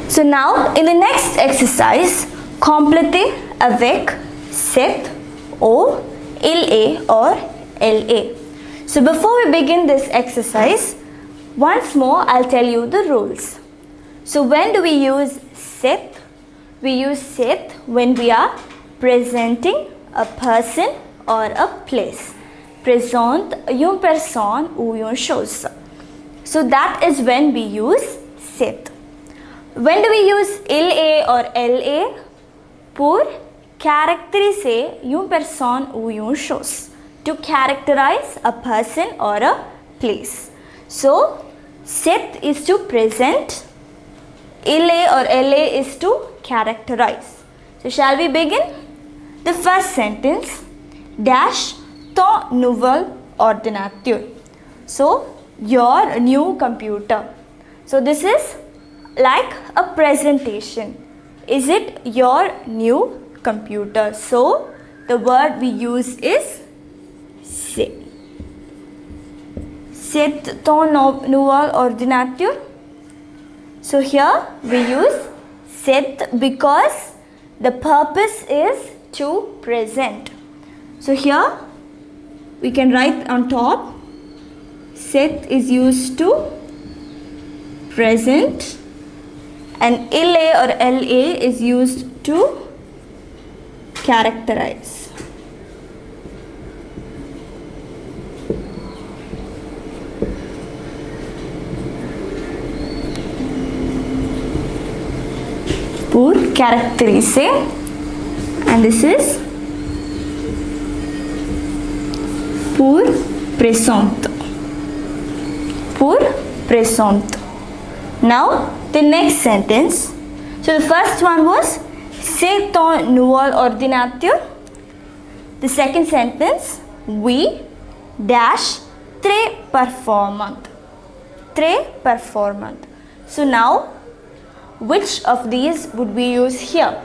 So now in the next exercise, complétez avec cette ou il est or elle est. So before we begin this exercise, once more I'll tell you the rules. So when do we use cette? We use cette when we are presenting a person or a place. Présente une personne ou une chose. So that is when we use cette. When do we use il est or elle est? Pour caractériser une personne ou une chose. To characterize a person or a place. So cette is to present. Il est or elle est is to characterize. So shall we begin? The first sentence, dash ton nouvel ordinateur. So your new computer. So this is like a presentation. Is it your new computer? So the word we use is c'est. C'est ton nouvel ordinateur. So here we use c'est because the purpose is to present. So here we can write on top, c'est is used to present and il est or elle est is used to characterize. Pour caractériser, and this is pour présente. Pour présente. Now the next sentence. So the first one was c'est ton nouvel ordinateur. The second sentence, we dash très performant. Très performant. So now which of these would we use here?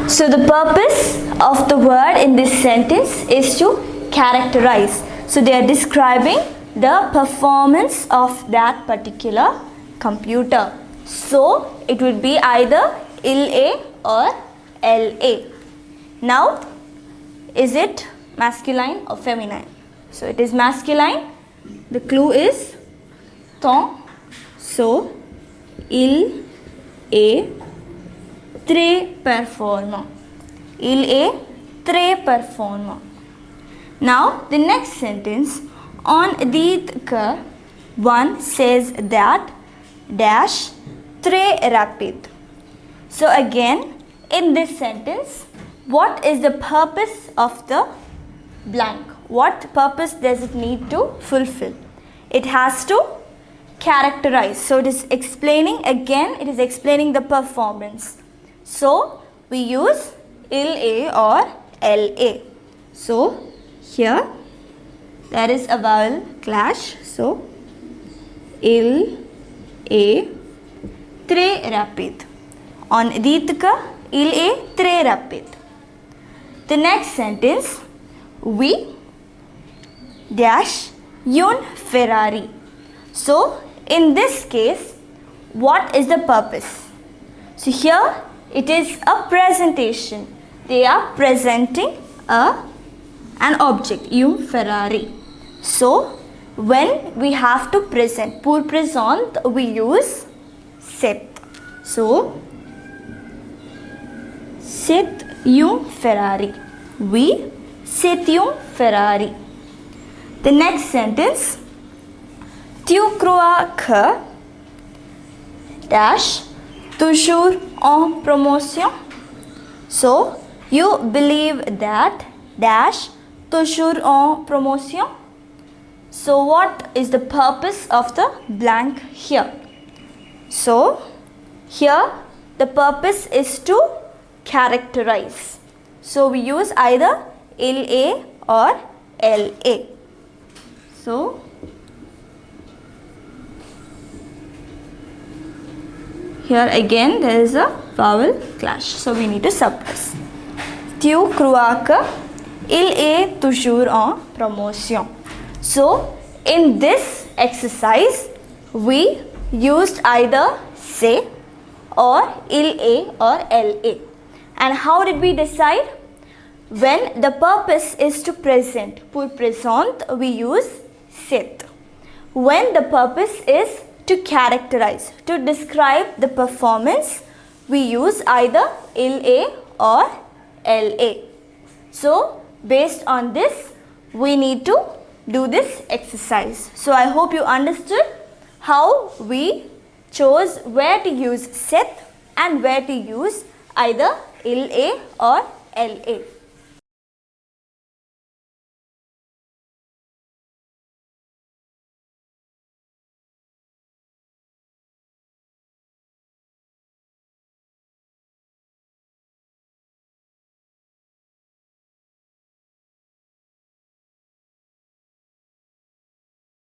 So the purpose of the word in this sentence is to characterize. So they are describing the performance of that particular computer. So it would be either il est or elle est. Now is it masculine or feminine? So it is masculine. The clue is ton. So il est très performant. Il est très performant. Now the next sentence, on dit que one says that dash très rapide. So again in this sentence, what is the purpose of the blank? What purpose does it need to fulfill? It has to characterize. So it is explaining, again it is explaining the performance. So we use il est or elle est. So here there is a vowel clash. So il est très rapide. On dit que il est très rapide. The next sentence, we dash une Ferrari. So in this case, what is the purpose? So here it is a presentation. They are presenting an object, une Ferrari. So when we have to present, pour présente, we use c'est. So c'est une Ferrari. Oui, c'est une Ferrari. The next sentence, tu crois que dash toujours en promotion. So you believe that dash toujours en promotion. So what is the purpose of the blank here? So here the purpose is to characterize. So we use either il est or elle est. So here again there is a vowel clash. So we need to suppress. Tu crois que il est toujours en promotion. So in this exercise we used either c'est or Il est or Elle est. And how did we decide? When the purpose is to present, pour présent, we use c'est. When the purpose is to characterize, to describe the performance, we use either Il est or Elle est. So, based on this, we need to do this exercise. So, I hope you understood how we chose where to use c'est and where to use either Il est or Elle est.